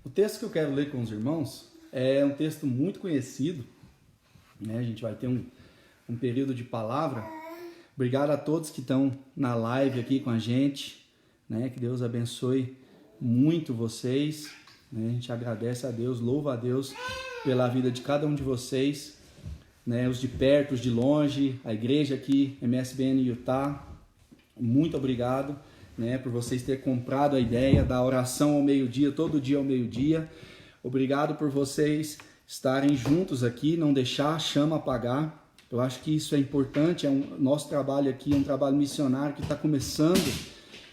O texto que eu quero ler com os irmãos é um texto muito conhecido, né? A gente vai ter um período de palavra. Obrigado a todos que estão na live aqui com a gente, né? Que Deus abençoe muito vocês, né? A gente agradece a Deus, louva a Deus pela vida de cada um de vocês, né? Os de perto, os de longe, a igreja aqui, MSBN Utah, muito obrigado, né? Por vocês terem comprado a ideia da oração ao meio-dia, todo dia ao meio-dia. Obrigado por vocês estarem juntos aqui, não deixar a chama apagar. Eu acho que isso é importante, nosso trabalho aqui é um trabalho missionário que está começando,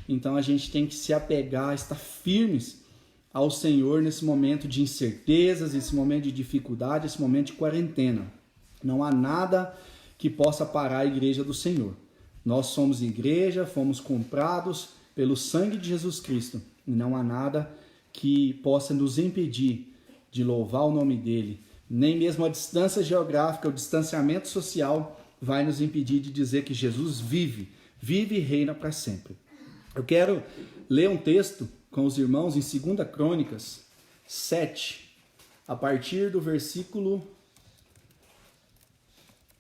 então a gente tem que se apegar, estar firmes ao Senhor nesse momento de incertezas, nesse momento de dificuldade, nesse momento de quarentena. Não há nada que possa parar a igreja do Senhor. Nós somos igreja, fomos comprados pelo sangue de Jesus Cristo, e não há nada que possa nos impedir de louvar o nome dele. Nem mesmo a distância geográfica, o distanciamento social vai nos impedir de dizer que Jesus vive e reina para sempre. Eu quero ler um texto com os irmãos em 2 Crônicas 7, a partir do versículo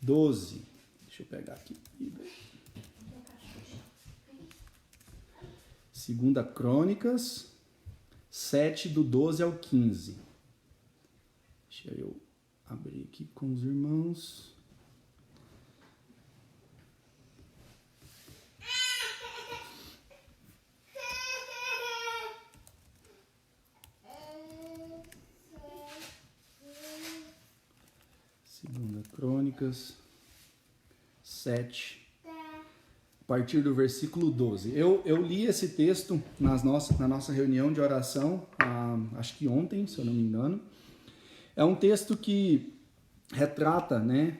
12. Deixa eu pegar aqui. 2 Crônicas 7, do 12 ao 15. Deixa eu abrir aqui com os irmãos. Segunda Crônicas 7, a partir do versículo 12. Eu li esse texto na nossa reunião de oração, acho que ontem, se eu não me engano. É um texto que retrata, né,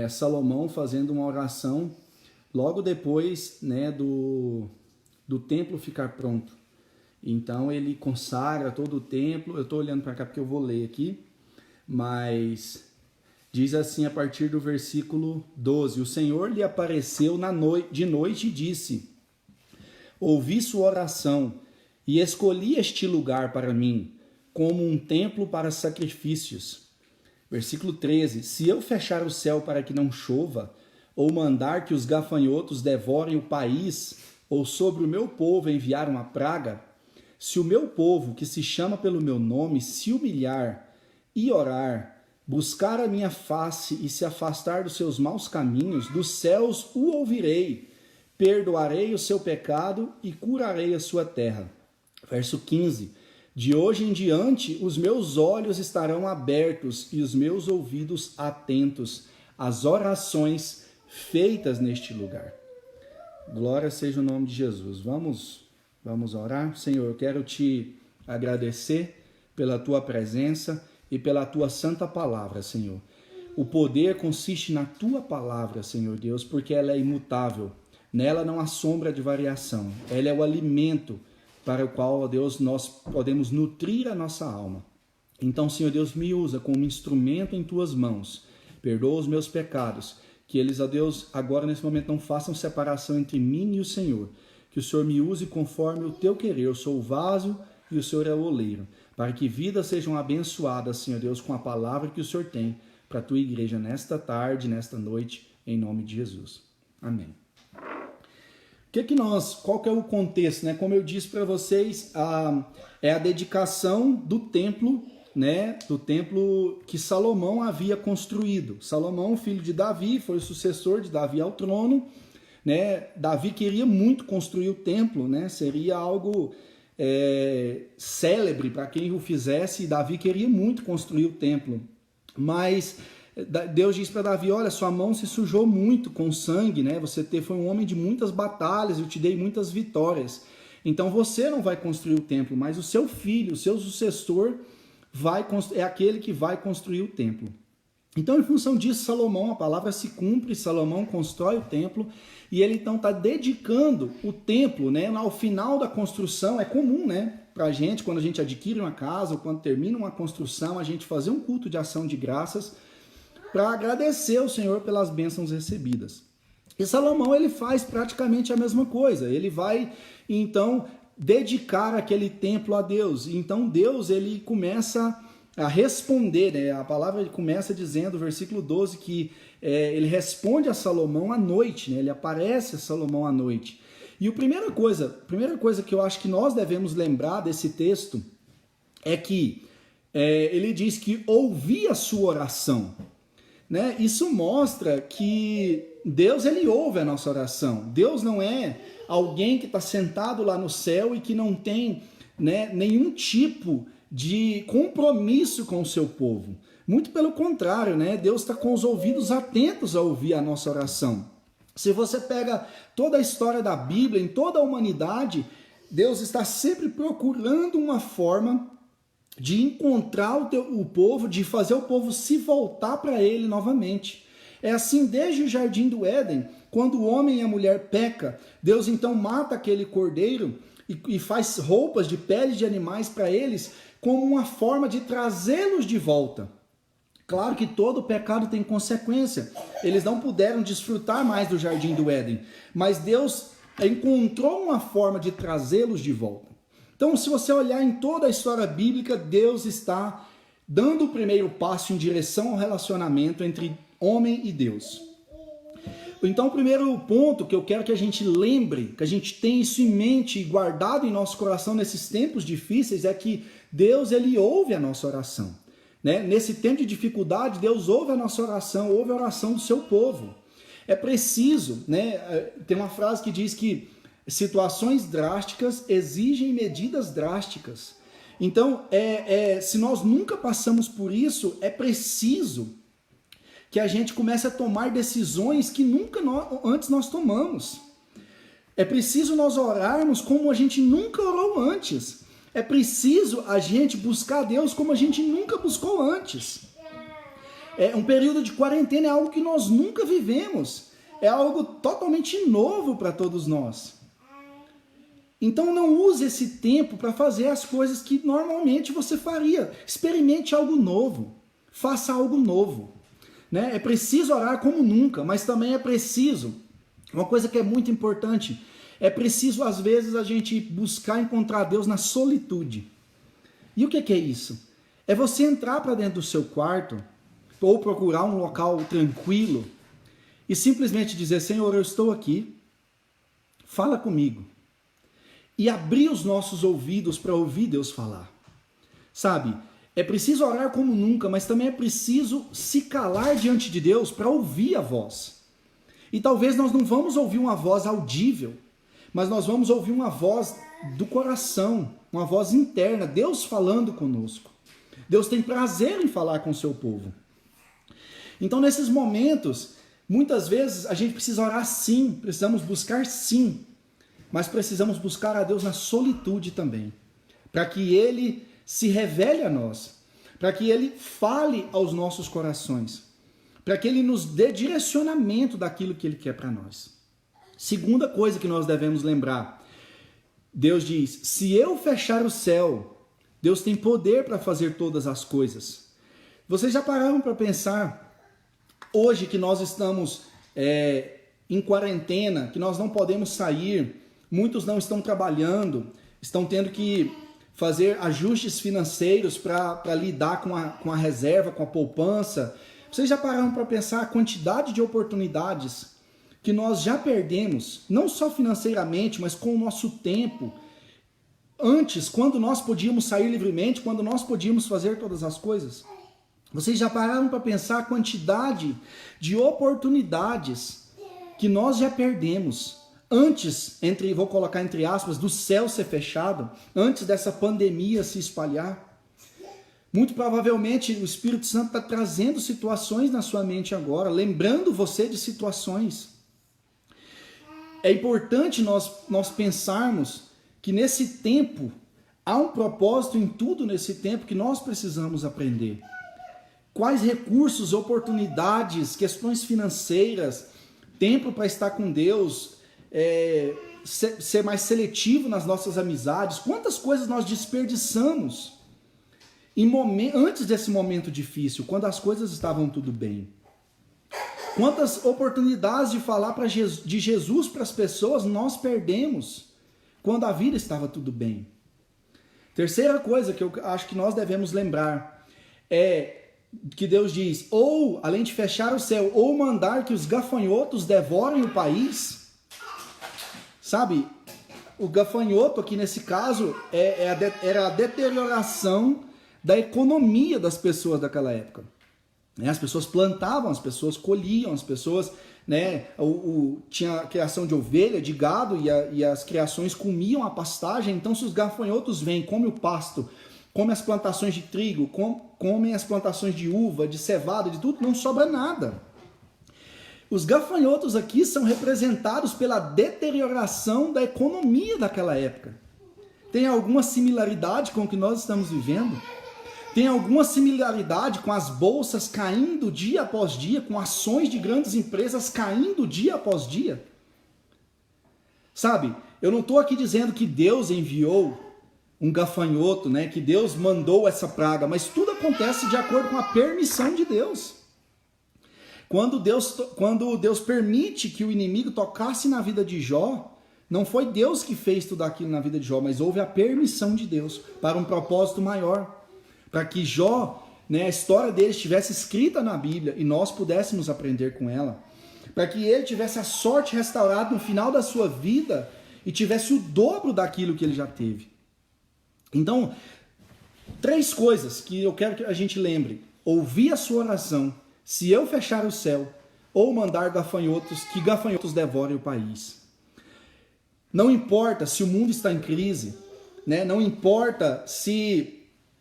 Salomão fazendo uma oração logo depois, né, do templo ficar pronto. Então ele consagra todo o templo. Eu estou olhando para cá porque eu vou ler aqui, mas diz assim a partir do versículo 12: O Senhor lhe apareceu de noite e disse: Ouvi sua oração e escolhi este lugar para mim, como um templo para sacrifícios. Versículo 13: Se eu fechar o céu para que não chova, ou mandar que os gafanhotos devorem o país, ou sobre o meu povo enviar uma praga, se o meu povo, que se chama pelo meu nome, se humilhar e orar, buscar a minha face e se afastar dos seus maus caminhos, dos céus o ouvirei, perdoarei o seu pecado e curarei a sua terra. Verso 15: De hoje em diante os meus olhos estarão abertos e os meus ouvidos atentos às orações feitas neste lugar. Glória seja o nome de Jesus. Vamos orar. Senhor, eu quero te agradecer pela tua presença e pela tua santa palavra, Senhor. O poder consiste na tua palavra, Senhor Deus, porque ela é imutável. Nela não há sombra de variação. Ela é o alimento para o qual, ó Deus, nós podemos nutrir a nossa alma. Então, Senhor Deus, me usa como instrumento em tuas mãos. Perdoa os meus pecados. Que eles, ó Deus, agora nesse momento não façam separação entre mim e o Senhor. Que o Senhor me use conforme o teu querer. Eu sou o vaso e o Senhor é o oleiro. Para que vidas sejam abençoadas, Senhor Deus, com a palavra que o Senhor tem para a tua igreja nesta tarde, nesta noite, em nome de Jesus. Amém. Qual que é o contexto, né? Como eu disse para vocês, é a dedicação do templo, né? Do templo que Salomão havia construído. Salomão, filho de Davi, foi o sucessor de Davi ao trono, né? Davi queria muito construir o templo, né? Seria algo célebre para quem o fizesse. Davi queria muito construir o templo, mas Deus diz para Davi: olha, sua mão se sujou muito com sangue, né? Você foi um homem de muitas batalhas, eu te dei muitas vitórias. Então você não vai construir o templo, mas o seu filho, o seu sucessor, é aquele que vai construir o templo. Então, em função disso, Salomão, a palavra se cumpre, Salomão constrói o templo, e ele então está dedicando o templo, né? Ao final da construção. É comum, né, para a gente, quando a gente adquire uma casa ou quando termina uma construção, a gente fazer um culto de ação de graças para agradecer ao Senhor pelas bênçãos recebidas. E Salomão, ele faz praticamente a mesma coisa. Ele vai, então, dedicar aquele templo a Deus. Então Deus, ele começa a responder, né? A palavra começa dizendo, versículo 12, que ele responde a Salomão à noite, né? Ele aparece a Salomão à noite. E a primeira coisa que eu acho que nós devemos lembrar desse texto é que ele diz que ouvi a sua oração, né? Isso mostra que Deus, ele ouve a nossa oração. Deus não é alguém que está sentado lá no céu e que não tem, né, nenhum tipo de compromisso com o seu povo. Muito pelo contrário, né? Deus está com os ouvidos atentos a ouvir a nossa oração. Se você pega toda a história da Bíblia, em toda a humanidade, Deus está sempre procurando uma forma de encontrar o povo, de fazer o povo se voltar para ele novamente. É assim desde o Jardim do Éden, quando o homem e a mulher pecam, Deus então mata aquele cordeiro e faz roupas de pele de animais para eles, como uma forma de trazê-los de volta. Claro que todo pecado tem consequência. Eles não puderam desfrutar mais do Jardim do Éden, mas Deus encontrou uma forma de trazê-los de volta. Então, se você olhar em toda a história bíblica, Deus está dando o primeiro passo em direção ao relacionamento entre homem e Deus. Então, o primeiro ponto que eu quero que a gente lembre, que a gente tenha isso em mente e guardado em nosso coração nesses tempos difíceis, é que Deus, ele ouve a nossa oração, né? Nesse tempo de dificuldade, Deus ouve a nossa oração, ouve a oração do seu povo. É preciso, né? Tem uma frase que diz que situações drásticas exigem medidas drásticas. Então, se nós nunca passamos por isso, é preciso que a gente comece a tomar decisões que nunca antes nós tomamos. É preciso nós orarmos como a gente nunca orou antes. É preciso a gente buscar Deus como a gente nunca buscou antes. Um período de quarentena é algo que nós nunca vivemos. É algo totalmente novo para todos nós. Então não use esse tempo para fazer as coisas que normalmente você faria. Experimente algo novo. Faça algo novo. Né? É preciso orar como nunca, mas também é preciso, uma coisa que é muito importante, é preciso às vezes a gente buscar encontrar Deus na solitude. E o que é isso? É você entrar para dentro do seu quarto, ou procurar um local tranquilo, e simplesmente dizer, Senhor, eu estou aqui, fala comigo. E abrir os nossos ouvidos para ouvir Deus falar. Sabe? É preciso orar como nunca, mas também é preciso se calar diante de Deus para ouvir a voz. E talvez nós não vamos ouvir uma voz audível, mas nós vamos ouvir uma voz do coração, uma voz interna, Deus falando conosco. Deus tem prazer em falar com o seu povo. Então, nesses momentos, muitas vezes a gente precisa orar sim, precisamos buscar sim, mas precisamos buscar a Deus na solitude também, para que Ele se revele a nós, para que Ele fale aos nossos corações, para que Ele nos dê direcionamento daquilo que Ele quer para nós. Segunda coisa que nós devemos lembrar, Deus diz, se eu fechar o céu, Deus tem poder para fazer todas as coisas. Vocês já pararam para pensar, hoje que nós estamos em quarentena, que nós não podemos sair, muitos não estão trabalhando, estão tendo que fazer ajustes financeiros para lidar com a reserva, com a poupança. Vocês já pararam para pensar a quantidade de oportunidades que nós já perdemos, não só financeiramente, mas com o nosso tempo. Antes, quando nós podíamos sair livremente, quando nós podíamos fazer todas as coisas. Vocês já pararam para pensar a quantidade de oportunidades que nós já perdemos antes, vou colocar entre aspas, do céu ser fechado, antes dessa pandemia se espalhar? Muito provavelmente o Espírito Santo está trazendo situações na sua mente agora, lembrando você de situações. É importante nós pensarmos que nesse tempo, há um propósito em tudo nesse tempo que nós precisamos aprender. Quais recursos, oportunidades, questões financeiras, tempo para estar com Deus, ser mais seletivo nas nossas amizades, quantas coisas nós desperdiçamos antes desse momento difícil, quando as coisas estavam tudo bem. Quantas oportunidades de falar de Jesus para as pessoas nós perdemos quando a vida estava tudo bem. Terceira coisa que eu acho que nós devemos lembrar é que Deus diz, ou, além de fechar o céu, ou mandar que os gafanhotos devorem o país. Sabe, o gafanhoto aqui nesse caso era a deterioração da economia das pessoas daquela época. As pessoas plantavam, as pessoas colhiam, as pessoas, tinha a criação de ovelha, de gado, e as criações comiam a pastagem. Então, se os gafanhotos vêm, comem o pasto, comem as plantações de trigo, comem as plantações de uva, de cevada, de tudo, não sobra nada. Os gafanhotos aqui são representados pela deterioração da economia daquela época. Tem alguma similaridade com o que nós estamos vivendo? Tem alguma similaridade com as bolsas caindo dia após dia, com ações de grandes empresas caindo dia após dia? Sabe, eu não estou aqui dizendo que Deus enviou um gafanhoto, que Deus mandou essa praga, mas tudo acontece de acordo com a permissão de Deus. Quando Deus permite que o inimigo tocasse na vida de Jó, não foi Deus que fez tudo aquilo na vida de Jó, mas houve a permissão de Deus para um propósito maior. Para que Jó, a história dele estivesse escrita na Bíblia e nós pudéssemos aprender com ela. Para que ele tivesse a sorte restaurada no final da sua vida e tivesse o dobro daquilo que ele já teve. Então, 3 coisas que eu quero que a gente lembre. Ouvir a sua oração, se eu fechar o céu, ou mandar que gafanhotos devorem o país. Não importa se o mundo está em crise, não importa se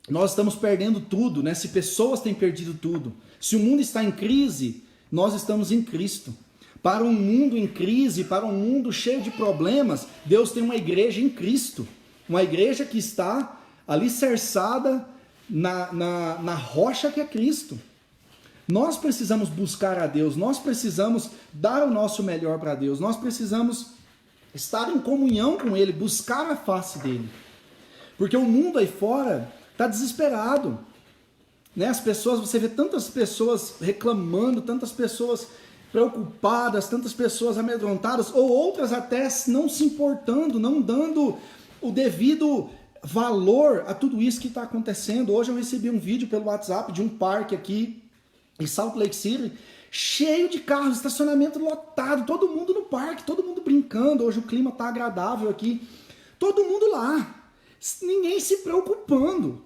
nós estamos perdendo tudo, se pessoas têm perdido tudo. Se o mundo está em crise, nós estamos em Cristo. Para um mundo em crise, para um mundo cheio de problemas, Deus tem uma igreja em Cristo. Uma igreja que está alicerçada na rocha que é Cristo. Nós precisamos buscar a Deus, nós precisamos dar o nosso melhor para Deus, nós precisamos estar em comunhão com Ele, buscar a face dEle. Porque o mundo aí fora está desesperado. As pessoas, você vê tantas pessoas reclamando, tantas pessoas preocupadas, tantas pessoas amedrontadas, ou outras até não se importando, não dando o devido valor a tudo isso que está acontecendo. Hoje eu recebi um vídeo pelo WhatsApp de um parque aqui em Salt Lake City, cheio de carros, estacionamento lotado, todo mundo no parque, todo mundo brincando. Hoje o clima está agradável aqui, todo mundo lá, ninguém se preocupando.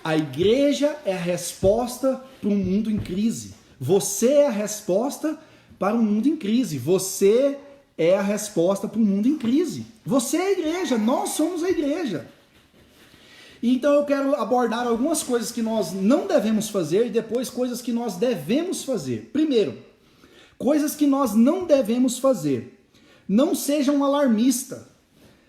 A igreja é a resposta para um mundo em crise. Você é a resposta para um mundo em crise. Você é a resposta para um mundo em crise. Você é a igreja, nós somos a igreja. Então eu quero abordar algumas coisas que nós não devemos fazer e depois coisas que nós devemos fazer. Primeiro, coisas que nós não devemos fazer. Não seja um alarmista.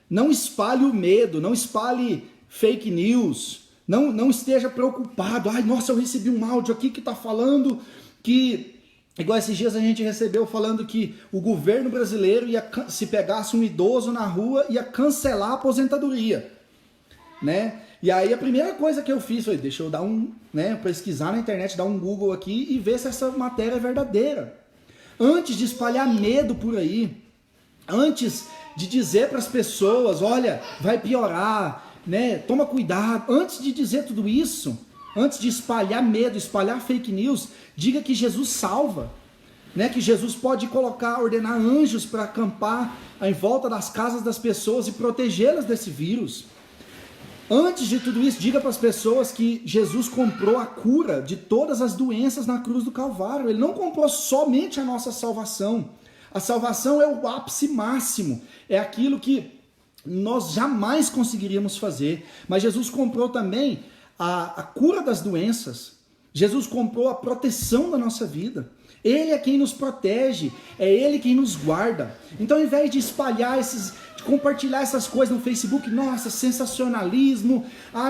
Não espalhe o medo, não espalhe fake news. Não esteja preocupado. Ai, nossa, eu recebi um áudio aqui que está falando que... Igual esses dias a gente recebeu falando que o governo brasileiro, se pegasse um idoso na rua, ia cancelar a aposentadoria. E aí a primeira coisa que eu fiz foi, deixa eu dar pesquisar na internet, dar um Google aqui e ver se essa matéria é verdadeira. Antes de espalhar medo por aí, antes de dizer para as pessoas, olha, vai piorar, toma cuidado, antes de dizer tudo isso, antes de espalhar medo, espalhar fake news, diga que Jesus salva, que Jesus pode ordenar anjos para acampar em volta das casas das pessoas e protegê-las desse vírus. Antes de tudo isso, diga para as pessoas que Jesus comprou a cura de todas as doenças na cruz do Calvário. Ele não comprou somente a nossa salvação. A salvação é o ápice máximo, é aquilo que nós jamais conseguiríamos fazer. Mas Jesus comprou também a cura das doenças. Jesus comprou a proteção da nossa vida. Ele é quem nos protege, é Ele quem nos guarda. Então, ao invés de espalhar de compartilhar essas coisas no Facebook, nossa, sensacionalismo,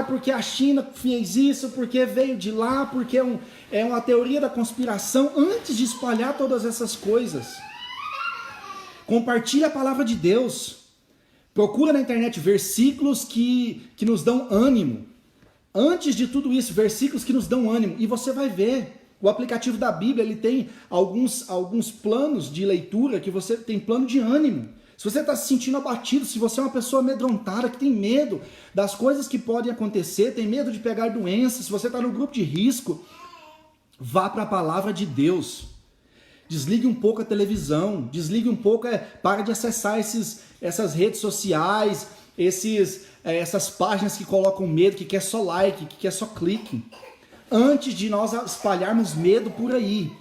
porque a China fez isso, porque veio de lá, porque é uma teoria da conspiração, antes de espalhar todas essas coisas, compartilhe a palavra de Deus. Procura na internet versículos que nos dão ânimo. Antes de tudo isso, versículos que nos dão ânimo. E você vai ver, o aplicativo da Bíblia, ele tem alguns planos de leitura que você tem plano de ânimo. Se você está se sentindo abatido, se você é uma pessoa amedrontada, que tem medo das coisas que podem acontecer, tem medo de pegar doenças, se você está no grupo de risco, vá para a palavra de Deus. Desligue um pouco a televisão, desligue um pouco, para de acessar essas redes sociais, essas páginas que colocam medo, que quer só like, que quer só clique. Antes de nós espalharmos medo por aí,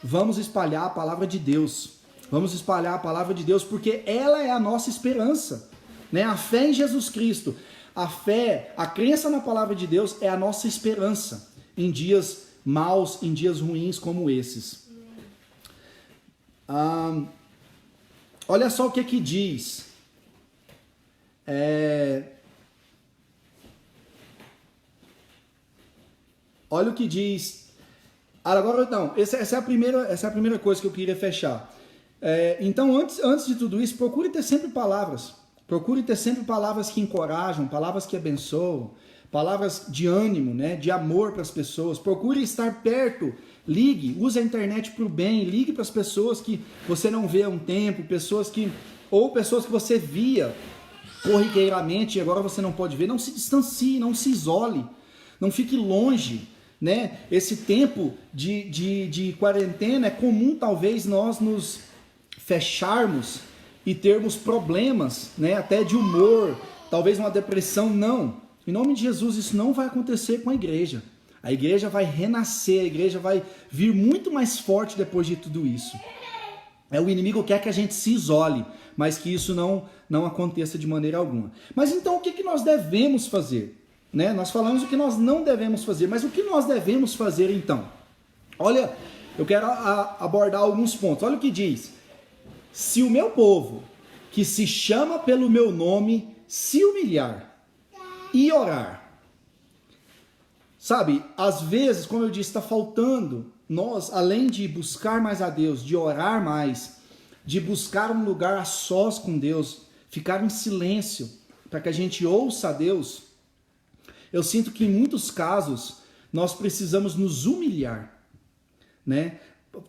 vamos espalhar a palavra de Deus. Vamos espalhar a palavra de Deus, porque ela é a nossa esperança, né? A fé em Jesus Cristo, a fé, a crença na palavra de Deus é a nossa esperança em dias maus, em dias ruins como esses. Olha só o que diz. Olha o que diz. Agora não, essa é a primeira coisa que eu queria fechar. Então, antes de tudo isso, procure ter sempre palavras. Procure ter sempre palavras que encorajam, palavras que abençoam, palavras de ânimo, né, de amor para as pessoas. Procure estar perto. Ligue, use a internet para o bem. Ligue para as pessoas que você não vê há um tempo, pessoas que você via corriqueiramente e agora você não pode ver. Não se distancie, não se isole, não fique longe. Né? Esse tempo de quarentena é comum talvez nós nos fecharmos e termos problemas, né? Até de humor, talvez uma depressão. Não, em nome de Jesus isso não vai acontecer com a igreja. A igreja vai renascer, a igreja vai vir muito mais forte depois de tudo isso. O inimigo quer que a gente se isole, mas que isso não aconteça de maneira alguma. Mas então o que nós devemos fazer? Né? Nós falamos o que nós não devemos fazer, mas o que nós devemos fazer então? Olha, eu quero abordar alguns pontos. Olha o que diz. Se o meu povo, que se chama pelo meu nome, se humilhar e orar. Sabe, às vezes, como eu disse, está faltando nós, além de buscar mais a Deus, de orar mais, de buscar um lugar a sós com Deus, ficar em silêncio, para que a gente ouça a Deus. Eu sinto que em muitos casos nós precisamos nos humilhar, né?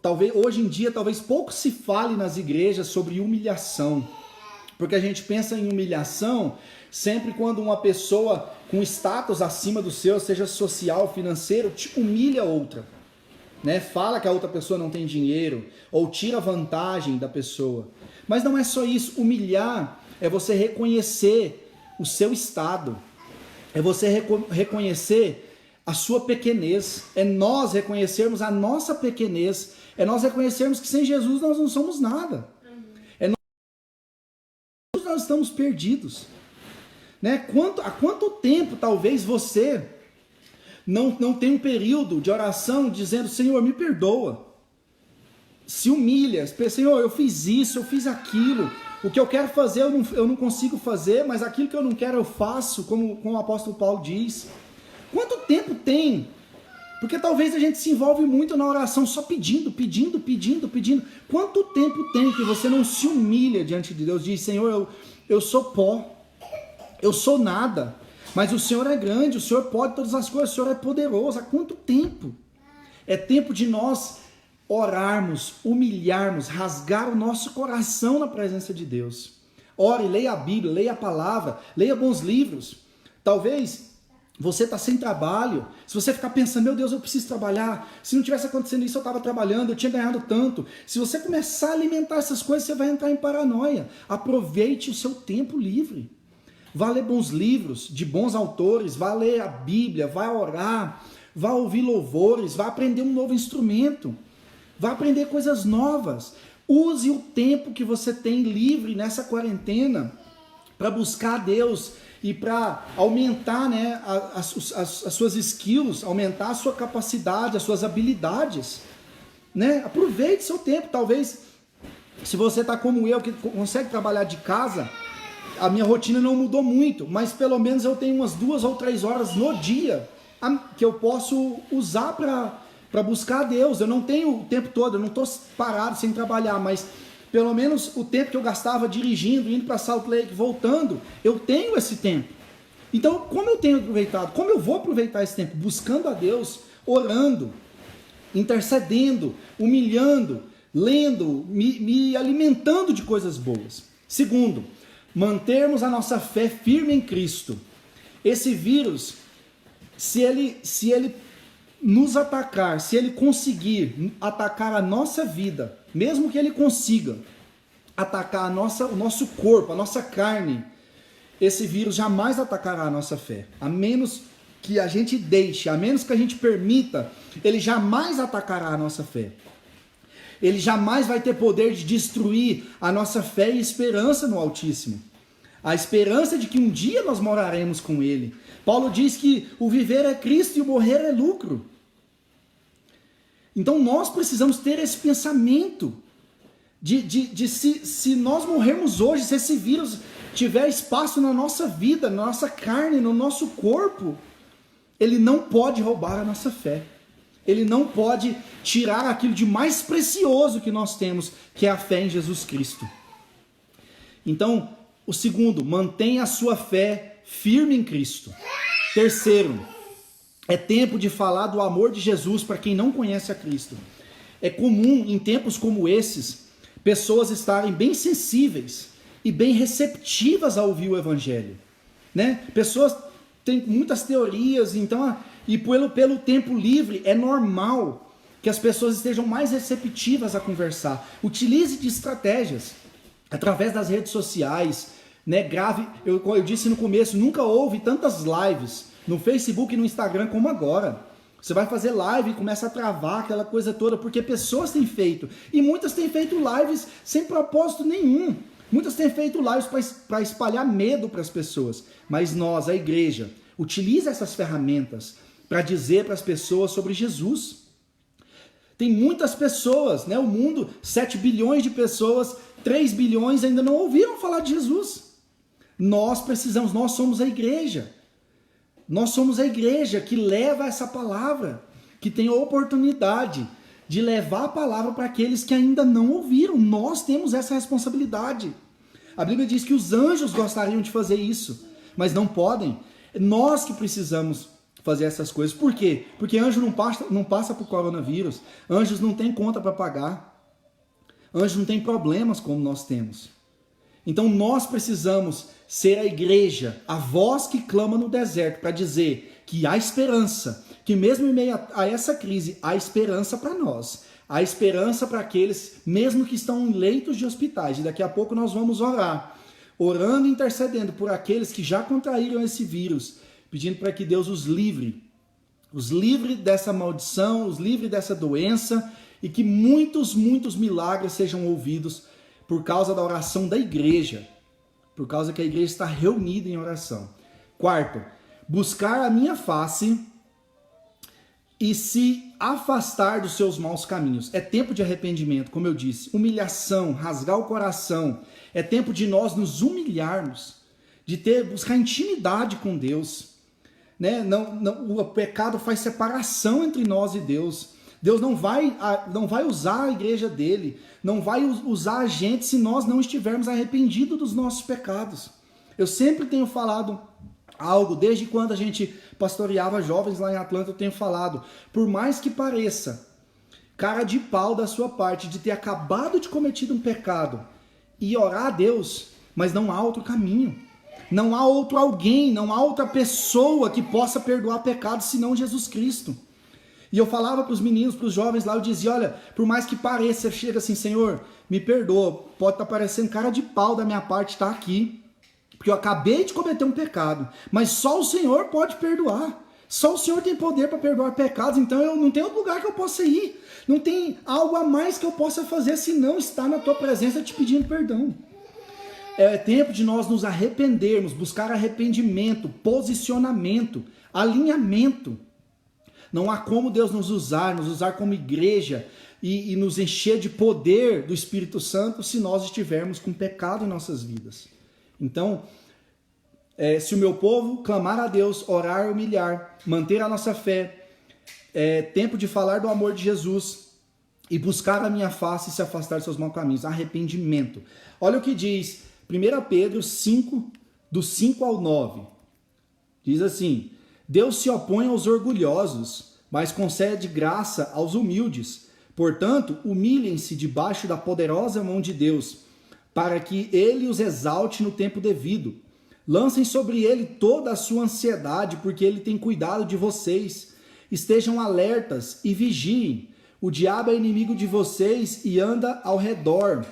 Talvez hoje em dia talvez pouco se fale nas igrejas sobre humilhação, porque a gente pensa em humilhação sempre quando uma pessoa com status acima do seu, seja social, financeiro, humilha outra, né? Fala que a outra pessoa não tem dinheiro ou tira vantagem da pessoa. Mas não é só isso. Humilhar é você reconhecer o seu estado. É você reconhecer a sua pequenez, é nós reconhecermos a nossa pequenez, é nós reconhecermos que sem Jesus nós não somos nada. Nós estamos perdidos. Né? Há quanto tempo talvez você não tem um período de oração dizendo, Senhor, me perdoa. Se humilha, Senhor, eu fiz isso, eu fiz aquilo. O que eu quero fazer eu não consigo fazer, mas aquilo que eu não quero eu faço, como o apóstolo Paulo diz. Quanto tempo tem? Porque talvez a gente se envolve muito na oração só pedindo. Quanto tempo tem que você não se humilha diante de Deus? Diz, Senhor, eu sou pó, eu sou nada, mas o Senhor é grande, o Senhor pode todas as coisas, o Senhor é poderoso. Há quanto tempo? É tempo de nós orarmos, humilharmos, rasgar o nosso coração na presença de Deus. Ore, leia a Bíblia, leia a palavra, leia bons livros. Talvez você está sem trabalho, se você ficar pensando, meu Deus, eu preciso trabalhar, se não tivesse acontecendo isso, eu estava trabalhando, eu tinha ganhado tanto. Se você começar a alimentar essas coisas, você vai entrar em paranoia. Aproveite o seu tempo livre. Vá ler bons livros, de bons autores, vá ler a Bíblia, vá orar, vá ouvir louvores, vá aprender um novo instrumento. Vai aprender coisas novas. Use o tempo que você tem livre nessa quarentena para buscar a Deus e para aumentar, né, as suas skills, aumentar a sua capacidade, as suas habilidades. Né? Aproveite seu tempo. Talvez, se você está como eu, que consegue trabalhar de casa, a minha rotina não mudou muito, mas pelo menos eu tenho umas 2 ou 3 horas no dia que eu posso usar para buscar a Deus. Eu não tenho o tempo todo, eu não estou parado sem trabalhar, mas pelo menos o tempo que eu gastava dirigindo, indo para Salt Lake, voltando, eu tenho esse tempo. Então, como eu tenho aproveitado? Como eu vou aproveitar esse tempo? Buscando a Deus, orando, intercedendo, humilhando, lendo, me alimentando de coisas boas. Segundo, mantermos a nossa fé firme em Cristo. Esse vírus, se ele nos atacar, se ele conseguir atacar a nossa vida, mesmo que ele consiga atacar o nosso corpo, a nossa carne, esse vírus jamais atacará a nossa fé. A menos que a gente deixe, a menos que a gente permita, ele jamais atacará a nossa fé. Ele jamais vai ter poder de destruir a nossa fé e esperança no Altíssimo. A esperança de que um dia nós moraremos com Ele. Paulo diz que o viver é Cristo e o morrer é lucro. Então nós precisamos ter esse pensamento de se nós morrermos hoje, se esse vírus tiver espaço na nossa vida, na nossa carne, no nosso corpo, ele não pode roubar a nossa fé. Ele não pode tirar aquilo de mais precioso que nós temos, que é a fé em Jesus Cristo. Então, o segundo, mantenha a sua fé firme em Cristo. Terceiro, é tempo de falar do amor de Jesus para quem não conhece a Cristo. É comum, em tempos como esses, pessoas estarem bem sensíveis e bem receptivas a ouvir o Evangelho. Né? Pessoas têm muitas teorias, então, e pelo tempo livre, é normal que as pessoas estejam mais receptivas a conversar. Utilize de estratégias, através das redes sociais, né? Grave, eu disse no começo, nunca houve tantas lives no Facebook e no Instagram como agora. Você vai fazer live e começa a travar aquela coisa toda, porque pessoas têm feito, e muitas têm feito lives sem propósito nenhum. Muitas têm feito lives para espalhar medo para as pessoas, mas nós, a igreja, utiliza essas ferramentas para dizer para as pessoas sobre Jesus. Tem muitas pessoas, né? O mundo, 7 bilhões de pessoas, 3 bilhões ainda não ouviram falar de Jesus. Nós somos a igreja. Nós somos a igreja que leva essa palavra, que tem a oportunidade de levar a palavra para aqueles que ainda não ouviram. Nós temos essa responsabilidade. A Bíblia diz que os anjos gostariam de fazer isso, mas não podem. Nós que precisamos fazer essas coisas. Por quê? Porque anjo não passa por coronavírus. Anjos não têm conta para pagar. Anjos não têm problemas como nós temos. Então nós precisamos ser a igreja, a voz que clama no deserto para dizer que há esperança, que mesmo em meio a essa crise, há esperança para nós. Há esperança para aqueles, mesmo que estão em leitos de hospitais. E daqui a pouco nós vamos orar, orando e intercedendo por aqueles que já contraíram esse vírus, pedindo para que Deus os livre dessa maldição, os livre dessa doença, e que muitos, muitos milagres sejam ouvidos por causa da oração da igreja, por causa que a igreja está reunida em oração. Quarto, buscar a minha face e se afastar dos seus maus caminhos. É tempo de arrependimento, como eu disse, humilhação, rasgar o coração. É tempo de nós nos humilharmos, de buscar intimidade com Deus. Né? O pecado faz separação entre nós e Deus. Deus não vai usar a igreja dele, não vai usar a gente se nós não estivermos arrependidos dos nossos pecados. Eu sempre tenho falado algo, desde quando a gente pastoreava jovens lá em Atlanta, eu tenho falado, por mais que pareça cara de pau da sua parte de ter acabado de cometer um pecado e orar a Deus, mas não há outro caminho. Não há outro alguém, não há outra pessoa que possa perdoar pecados senão Jesus Cristo. E eu falava para os meninos, para os jovens lá, eu dizia, olha, por mais que pareça, você chega assim, Senhor, me perdoa, pode estar parecendo cara de pau da minha parte estar aqui, porque eu acabei de cometer um pecado, mas só o Senhor pode perdoar. Só o Senhor tem poder para perdoar pecados, então eu não tenho outro lugar que eu possa ir. Não tem algo a mais que eu possa fazer se não estar na tua presença te pedindo perdão. É tempo de nós nos arrependermos, buscar arrependimento, posicionamento, alinhamento. Não há como Deus nos usar como igreja e nos encher de poder do Espírito Santo se nós estivermos com pecado em nossas vidas. Então, se o meu povo clamar a Deus, orar, humilhar, manter a nossa fé, é tempo de falar do amor de Jesus e buscar a minha face e se afastar dos seus maus caminhos. Arrependimento. Olha o que diz 1 Pedro 5, do 5 ao 9. Diz assim: Deus se opõe aos orgulhosos, mas concede graça aos humildes. Portanto, humilhem-se debaixo da poderosa mão de Deus, para que ele os exalte no tempo devido. Lancem sobre ele toda a sua ansiedade, porque ele tem cuidado de vocês. Estejam alertas e vigiem. O diabo é inimigo de vocês e anda ao redor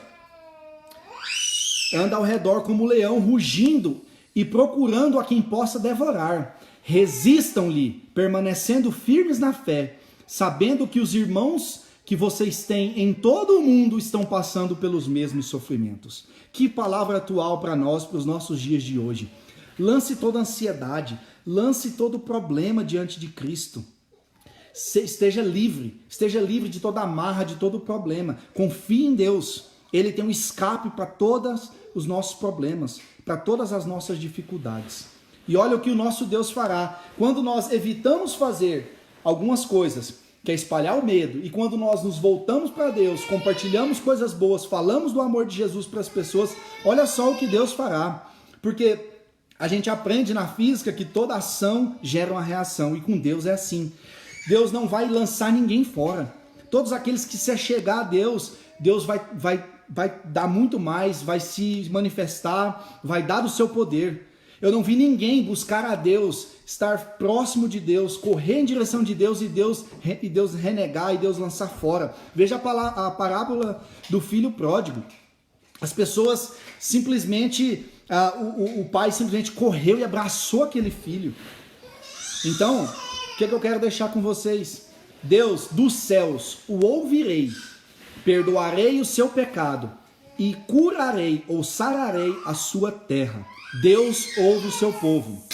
como um leão, rugindo e procurando a quem possa devorar. Resistam-lhe, permanecendo firmes na fé, sabendo que os irmãos que vocês têm em todo o mundo estão passando pelos mesmos sofrimentos. Que palavra atual para nós, para os nossos dias de hoje. Lance toda ansiedade, lance todo problema diante de Cristo. Esteja livre de toda amarra, de todo problema. Confie em Deus. Ele tem um escape para todos os nossos problemas, para todas as nossas dificuldades. E olha o que o nosso Deus fará. Quando nós evitamos fazer algumas coisas, que é espalhar o medo, e quando nós nos voltamos para Deus, compartilhamos coisas boas, falamos do amor de Jesus para as pessoas, olha só o que Deus fará. Porque a gente aprende na física que toda ação gera uma reação, e com Deus é assim. Deus não vai lançar ninguém fora. Todos aqueles que se achegar a Deus, Deus vai dar muito mais, vai se manifestar, vai dar o seu poder. Eu não vi ninguém buscar a Deus, estar próximo de Deus, correr em direção de Deus e Deus renegar e Deus lançar fora. Veja a parábola do filho pródigo. As pessoas simplesmente, o pai simplesmente correu e abraçou aquele filho. Então, o que eu quero deixar com vocês? Deus dos céus, o ouvirei, perdoarei o seu pecado e curarei ou sararei a sua terra. Deus ouve o seu povo.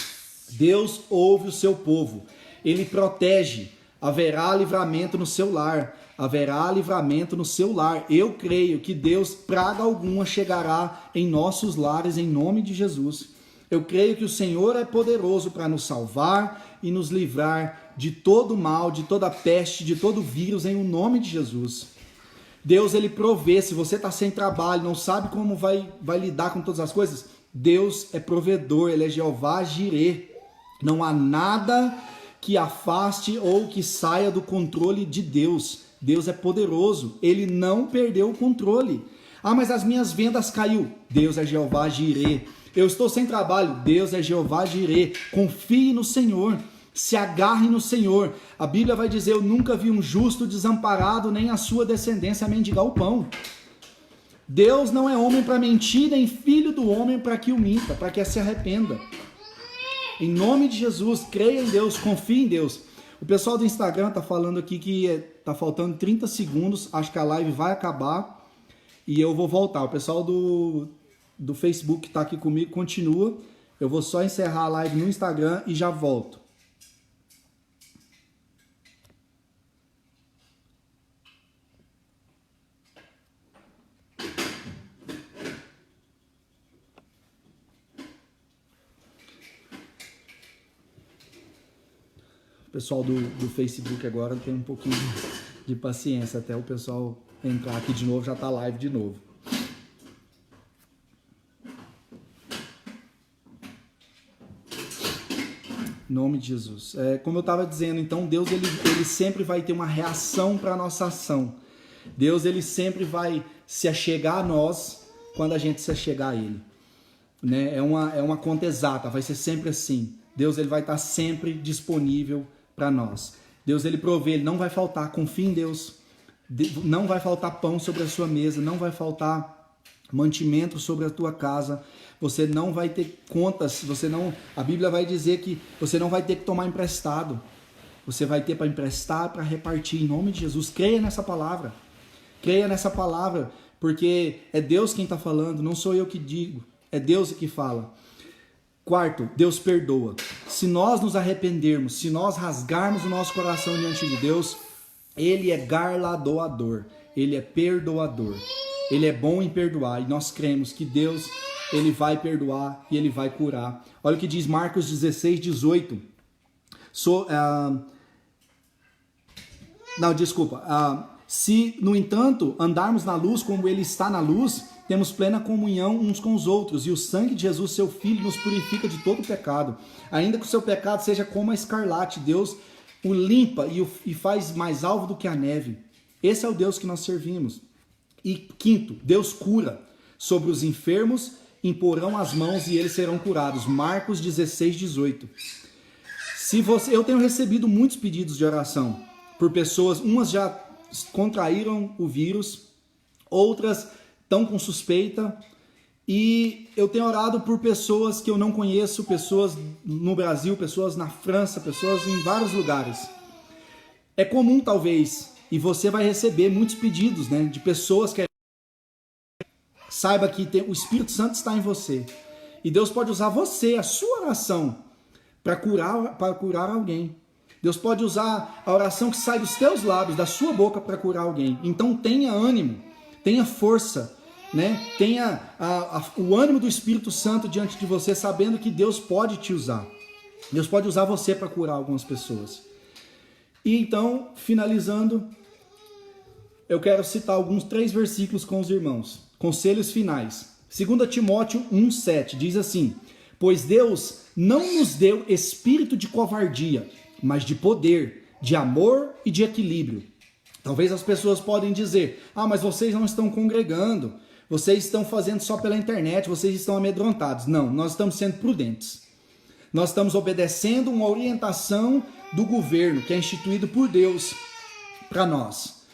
Deus ouve o seu povo. Ele protege. Haverá livramento no seu lar. Haverá livramento no seu lar. Eu creio que Deus, praga alguma, chegará em nossos lares em nome de Jesus. Eu creio que o Senhor é poderoso para nos salvar e nos livrar de todo mal, de toda peste, de todo vírus em nome de Jesus. Deus, ele provê. Se você está sem trabalho, não sabe como vai lidar com todas as coisas, Deus é provedor, ele é Jeová Jirê. Não há nada que afaste ou que saia do controle de Deus. Deus é poderoso, ele não perdeu o controle. Ah, mas as minhas vendas caiu. Deus é Jeová Jirê. Eu estou sem trabalho. Deus é Jeová Jirê. Confie no Senhor. Se agarre no Senhor. A Bíblia vai dizer: eu nunca vi um justo desamparado, nem a sua descendência mendigar o pão. Deus não é homem para mentir, nem filho do homem para que o minta, para que se arrependa. Em nome de Jesus, creia em Deus, confie em Deus. O pessoal do Instagram está falando aqui que está faltando 30 segundos, acho que a live vai acabar e eu vou voltar. O pessoal do Facebook que está aqui comigo continua. Eu vou só encerrar a live no Instagram e já volto. O pessoal do Facebook agora tem um pouquinho de paciência até o pessoal entrar aqui de novo, já tá live de novo. Em nome de Jesus. Como eu estava dizendo, então Deus ele sempre vai ter uma reação para a nossa ação. Deus ele sempre vai se achegar a nós quando a gente se achegar a Ele. Né? É uma conta exata, vai ser sempre assim. Deus ele vai estar sempre disponível para nós. Deus ele provê, ele não vai faltar, confie em Deus. Não vai faltar pão sobre a sua mesa, não vai faltar mantimento sobre a tua casa. Você não vai ter contas, a Bíblia vai dizer que você não vai ter que tomar emprestado. Você vai ter para emprestar, para repartir em nome de Jesus. Creia nessa palavra. Creia nessa palavra, porque é Deus quem está falando, não sou eu que digo, é Deus que fala. Quarto, Deus perdoa. Se nós nos arrependermos, se nós rasgarmos o nosso coração diante de Deus, Ele é galardoador, Ele é perdoador, Ele é bom em perdoar, e nós cremos que Deus, Ele vai perdoar e Ele vai curar. Olha o que diz Marcos 16, 18. Se, no entanto, andarmos na luz como Ele está na luz, temos plena comunhão uns com os outros, e o sangue de Jesus, seu Filho, nos purifica de todo pecado. Ainda que o seu pecado seja como a escarlate, Deus o limpa e faz mais alvo do que a neve. Esse é o Deus que nós servimos. E quinto, Deus cura. sobre os enfermos imporão as mãos e eles serão curados. Marcos 16, 18. Eu tenho recebido muitos pedidos de oração por pessoas, umas já contraíram o vírus, outras estão com suspeita, e eu tenho orado por pessoas que eu não conheço, pessoas no Brasil, pessoas na França, pessoas em vários lugares. É comum, talvez, e você vai receber muitos pedidos, né, de pessoas que saiba que o Espírito Santo está em você. E Deus pode usar você, a sua oração, para curar alguém. Deus pode usar a oração que sai dos teus lábios, da sua boca, para curar alguém. Então tenha ânimo, tenha força, né? Tenha o ânimo do Espírito Santo diante de você, sabendo que Deus pode te usar. Deus pode usar você para curar algumas pessoas. E então, finalizando, eu quero citar 3 versículos com os irmãos. Conselhos finais. 2 Timóteo 1,7 diz assim: pois Deus não nos deu espírito de covardia, mas de poder, de amor e de equilíbrio. Talvez as pessoas podem dizer: mas vocês não estão congregando, vocês estão fazendo só pela internet, vocês estão amedrontados. Não, nós estamos sendo prudentes. Nós estamos obedecendo uma orientação do governo, que é instituído por Deus para nós.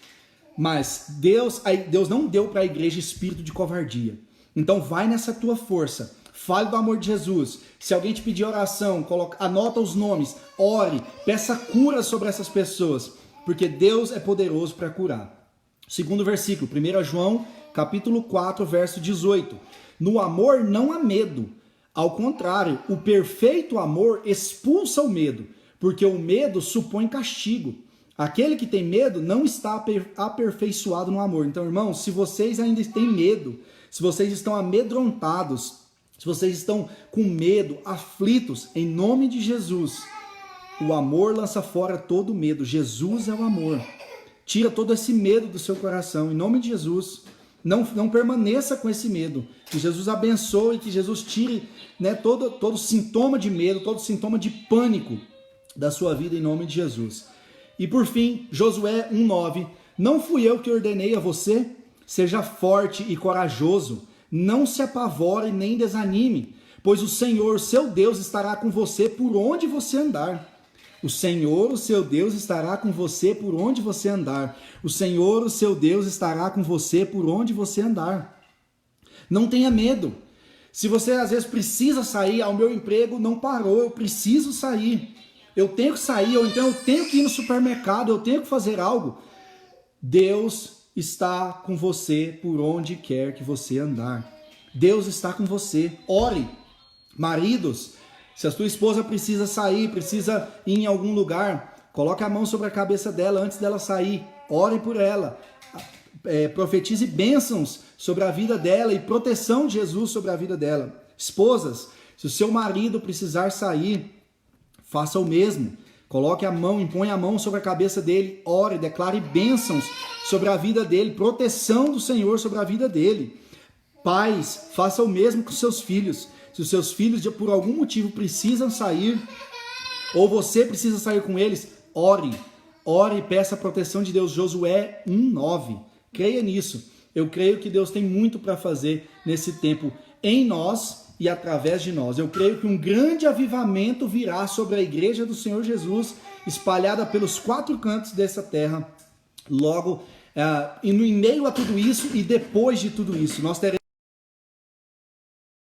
Mas Deus não deu para a igreja espírito de covardia. Então vai nessa tua força. Fale do amor de Jesus. Se alguém te pedir oração, anota os nomes, ore, peça cura sobre essas pessoas, porque Deus é poderoso para curar. Segundo versículo, 1 João, capítulo 4, verso 18. No amor não há medo. Ao contrário, o perfeito amor expulsa o medo, porque o medo supõe castigo. Aquele que tem medo não está aperfeiçoado no amor. Então, irmãos, se vocês ainda têm medo, se vocês estão amedrontados, se vocês estão com medo, aflitos, em nome de Jesus, o amor lança fora todo medo. Jesus é o amor. Tira todo esse medo do seu coração, em nome de Jesus. Não permaneça com esse medo. Que Jesus abençoe, que Jesus tire, né, todo sintoma de medo, todo sintoma de pânico da sua vida, em nome de Jesus. E por fim, Josué 1,9. Não fui eu que ordenei a você? Seja forte e corajoso. Não se apavore nem desanime, pois o Senhor, seu Deus, estará com você por onde você andar. O Senhor, o seu Deus, estará com você por onde você andar. O Senhor, o seu Deus, estará com você por onde você andar. Não tenha medo. Se você às vezes precisa sair, o meu emprego não parou, eu preciso sair. Eu tenho que sair, ou então eu tenho que ir no supermercado, eu tenho que fazer algo. Deus está com você por onde quer que você andar. Deus está com você. Ore. Maridos, se a sua esposa precisa sair, precisa ir em algum lugar, coloque a mão sobre a cabeça dela antes dela sair. Ore por ela. Profetize bênçãos sobre a vida dela e proteção de Jesus sobre a vida dela. Esposas, se o seu marido precisar sair, faça o mesmo. Coloque a mão, impõe a mão sobre a cabeça dele, ore, declare bênçãos sobre a vida dele, proteção do Senhor sobre a vida dele. Pais, faça o mesmo com seus filhos. Se os seus filhos, por algum motivo, precisam sair, ou você precisa sair com eles, ore. Ore e peça a proteção de Deus. Josué 1,9. Creia nisso. Eu creio que Deus tem muito para fazer nesse tempo em nós e através de nós. Eu creio que um grande avivamento virá sobre a igreja do Senhor Jesus, espalhada pelos 4 cantos dessa terra, logo, e no meio a tudo isso e depois de tudo isso, nós teremos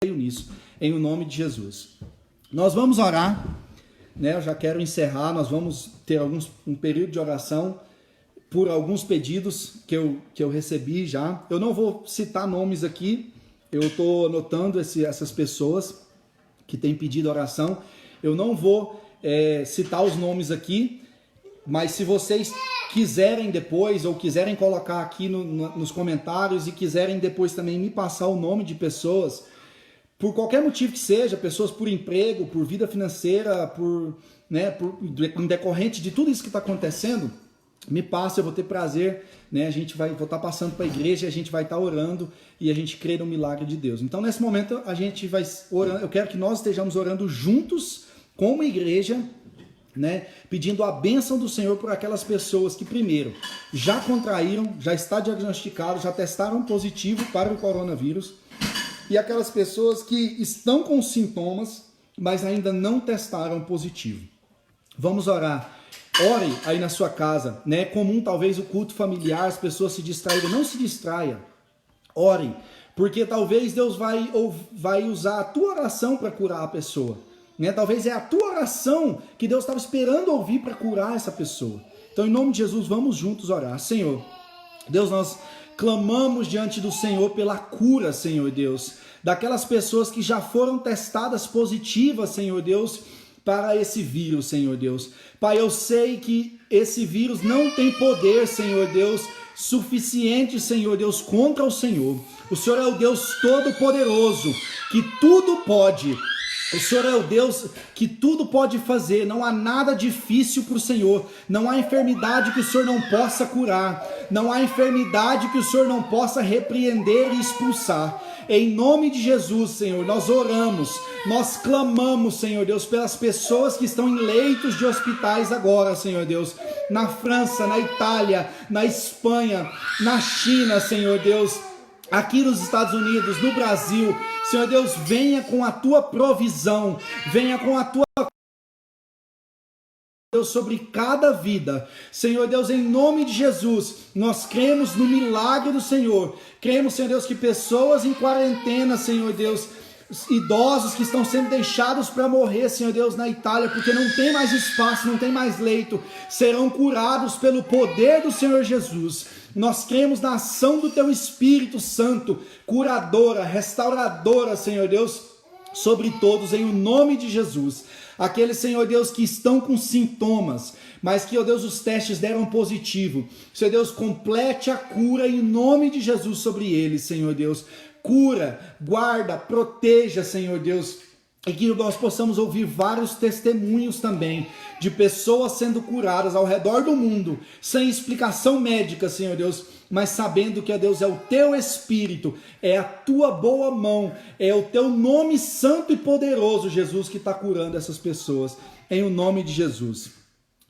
nisso, em o nome de Jesus. Nós vamos orar, né? Eu já quero encerrar, nós vamos ter um período de oração por alguns pedidos que eu recebi já. Eu não vou citar nomes aqui, eu estou anotando essas pessoas que têm pedido oração. Eu não vou citar os nomes aqui, mas se vocês quiserem depois, ou quiserem colocar aqui nos comentários e quiserem depois também me passar o nome de pessoas, por qualquer motivo que seja, pessoas por emprego, por vida financeira, em decorrente de tudo isso que está acontecendo, me passa, eu vou ter prazer, né? Vou estar passando para a igreja, a gente vai estar orando e a gente crê no milagre de Deus. Então, nesse momento, a gente vai orando, eu quero que nós estejamos orando juntos, como igreja, né? Pedindo a bênção do Senhor por aquelas pessoas que, primeiro, já contraíram, já está diagnosticado, já testaram positivo para o coronavírus, e aquelas pessoas que estão com sintomas, mas ainda não testaram positivo. Vamos orar. Ore aí na sua casa, né? É comum talvez o culto familiar, as pessoas se distraírem. Não se distraia. Ore, porque talvez Deus vai usar a tua oração para curar a pessoa, né? Talvez é a tua oração que Deus estava esperando ouvir para curar essa pessoa. Então, em nome de Jesus, vamos juntos orar. Senhor, Deus, nós clamamos diante do Senhor pela cura, Senhor Deus, daquelas pessoas que já foram testadas positivas, Senhor Deus, para esse vírus, Senhor Deus. Pai, eu sei que esse vírus não tem poder, Senhor Deus, suficiente, Senhor Deus, contra o Senhor. O Senhor é o Deus Todo-Poderoso, que tudo pode. O Senhor é o Deus que tudo pode fazer, não há nada difícil para o Senhor, não há enfermidade que o Senhor não possa curar, não há enfermidade que o Senhor não possa repreender e expulsar. Em nome de Jesus, Senhor, nós oramos, nós clamamos, Senhor Deus, pelas pessoas que estão em leitos de hospitais agora, Senhor Deus, na França, na Itália, na Espanha, na China, Senhor Deus, aqui nos Estados Unidos, no Brasil. Senhor Deus, venha com a tua provisão, venha com a tua Deus, sobre cada vida. Senhor Deus, em nome de Jesus, nós cremos no milagre do Senhor. Cremos, Senhor Deus, que pessoas em quarentena, Senhor Deus, idosos que estão sendo deixados para morrer, Senhor Deus, na Itália, porque não tem mais espaço, não tem mais leito, serão curados pelo poder do Senhor Jesus. Nós cremos na ação do Teu Espírito Santo, curadora, restauradora, Senhor Deus, sobre todos, em nome de Jesus. Aqueles, Senhor Deus, que estão com sintomas, mas que, ó Deus, os testes deram positivo. Senhor Deus, complete a cura em nome de Jesus sobre eles, Senhor Deus. Cura, guarda, proteja, Senhor Deus, e que nós possamos ouvir vários testemunhos também de pessoas sendo curadas ao redor do mundo, sem explicação médica, Senhor Deus, mas sabendo que, ó Deus, é o Teu Espírito, é a Tua boa mão, é o Teu nome santo e poderoso, Jesus, que está curando essas pessoas, em o nome de Jesus.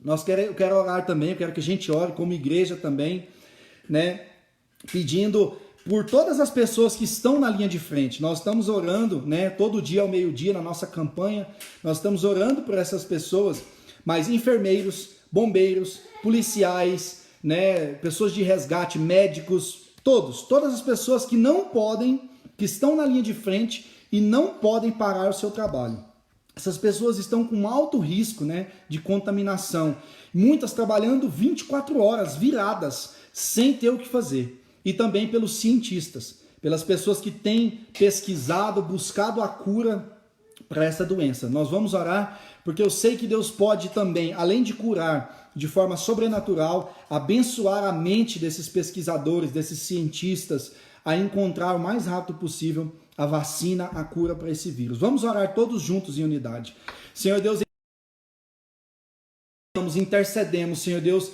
Eu quero orar também, eu quero que a gente ore como igreja também, né, pedindo por todas as pessoas que estão na linha de frente. Nós estamos orando, né, todo dia ao meio-dia na nossa campanha, nós estamos orando por essas pessoas, mas enfermeiros, bombeiros, policiais, né, pessoas de resgate, médicos, todas as pessoas que não podem, que estão na linha de frente e não podem parar o seu trabalho. Essas pessoas estão com alto risco, né, de contaminação, muitas trabalhando 24 horas viradas, sem ter o que fazer. E também pelos cientistas, pelas pessoas que têm pesquisado, buscado a cura para essa doença. Nós vamos orar, porque eu sei que Deus pode também, além de curar de forma sobrenatural, abençoar a mente desses pesquisadores, desses cientistas, a encontrar o mais rápido possível a vacina, a cura para esse vírus. Vamos orar todos juntos em unidade. Senhor Deus, intercedemos, Senhor Deus,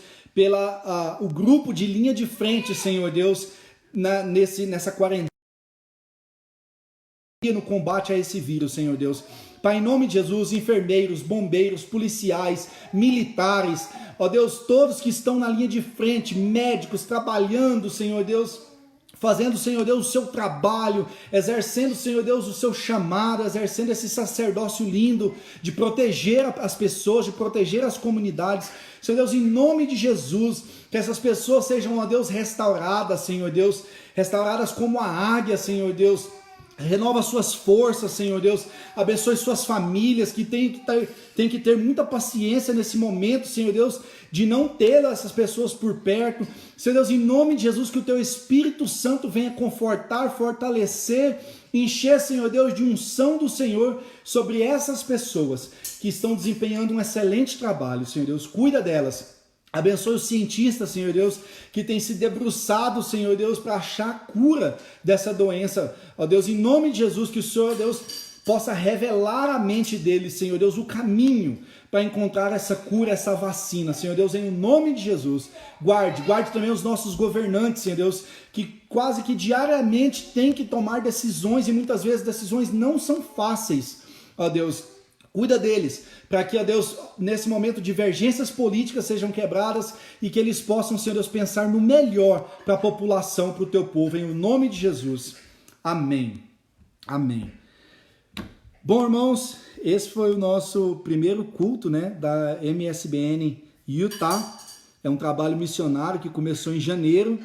o grupo de linha de frente, Senhor Deus, nessa quarentena, no combate a esse vírus, Senhor Deus. Pai, em nome de Jesus, enfermeiros, bombeiros, policiais, militares, ó Deus, todos que estão na linha de frente, médicos, trabalhando, Senhor Deus, fazendo, Senhor Deus, o seu trabalho, exercendo, Senhor Deus, o seu chamado, exercendo esse sacerdócio lindo de proteger as pessoas, de proteger as comunidades. Senhor Deus, em nome de Jesus, que essas pessoas sejam, ó Deus, restauradas, Senhor Deus, restauradas como a águia, Senhor Deus. Renova suas forças, Senhor Deus, abençoe suas famílias que tem que ter muita paciência nesse momento, Senhor Deus, de não ter essas pessoas por perto. Senhor Deus, em nome de Jesus, que o Teu Espírito Santo venha confortar, fortalecer, encher, Senhor Deus, de unção do Senhor sobre essas pessoas que estão desempenhando um excelente trabalho, Senhor Deus, cuida delas. Abençoe os cientistas, Senhor Deus, que têm se debruçado, Senhor Deus, para achar a cura dessa doença. Ó Deus, em nome de Jesus, que o Senhor, Deus, possa revelar à mente deles, Senhor Deus, o caminho para encontrar essa cura, essa vacina. Senhor Deus, em nome de Jesus, guarde também os nossos governantes, Senhor Deus, que quase que diariamente têm que tomar decisões e muitas vezes decisões não são fáceis. Ó Deus, cuida deles, para que, ó Deus, nesse momento divergências políticas sejam quebradas e que eles possam, Senhor Deus, pensar no melhor para a população, para o Teu povo, em nome de Jesus. Amém. Amém. Bom, irmãos, esse foi o nosso primeiro culto, né, da MSBN Utah. É um trabalho missionário que começou em janeiro,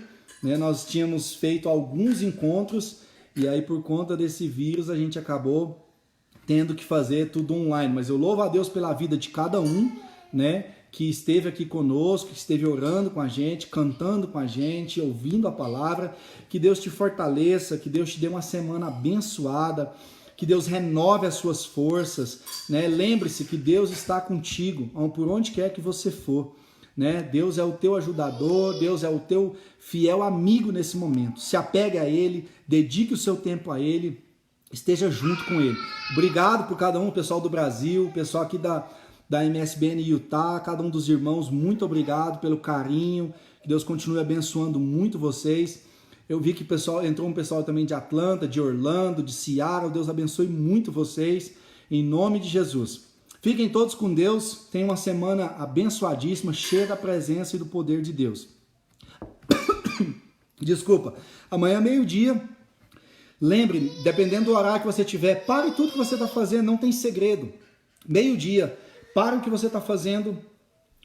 né? Nós tínhamos feito alguns encontros e aí por conta desse vírus a gente acabou tendo que fazer tudo online. Mas eu louvo a Deus pela vida de cada um, né, que esteve aqui conosco, que esteve orando com a gente, cantando com a gente, ouvindo a palavra. Que Deus te fortaleça, que Deus te dê uma semana abençoada, que Deus renove as suas forças, né? Lembre-se que Deus está contigo, por onde quer que você for, né? Deus é o teu ajudador, Deus é o teu fiel amigo nesse momento. Se apegue a Ele, dedique o seu tempo a Ele, esteja junto com Ele. Obrigado por cada um, o pessoal do Brasil, o pessoal aqui da MSBN Utah, cada um dos irmãos, muito obrigado pelo carinho, que Deus continue abençoando muito vocês. Eu vi que entrou um pessoal também de Atlanta, de Orlando, de Seattle. Deus abençoe muito vocês, em nome de Jesus. Fiquem todos com Deus, tenham uma semana abençoadíssima, cheia da presença e do poder de Deus. Desculpa, amanhã meio-dia, lembre, dependendo do horário que você tiver, pare tudo que você está fazendo, não tem segredo. Meio-dia, pare o que você está fazendo,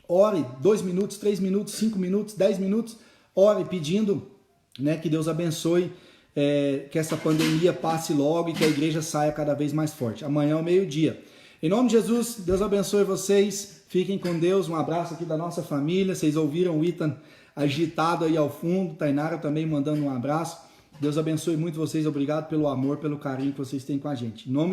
ore 2 minutos, 3 minutos, 5 minutos, 10 minutos, ore pedindo, né, que Deus abençoe, que essa pandemia passe logo e que a igreja saia cada vez mais forte. Amanhã ao meio-dia. Em nome de Jesus, Deus abençoe vocês. Fiquem com Deus. Um abraço aqui da nossa família. Vocês ouviram o Ethan agitado aí ao fundo. Tainara também mandando um abraço. Deus abençoe muito vocês. Obrigado pelo amor, pelo carinho que vocês têm com a gente. Em nome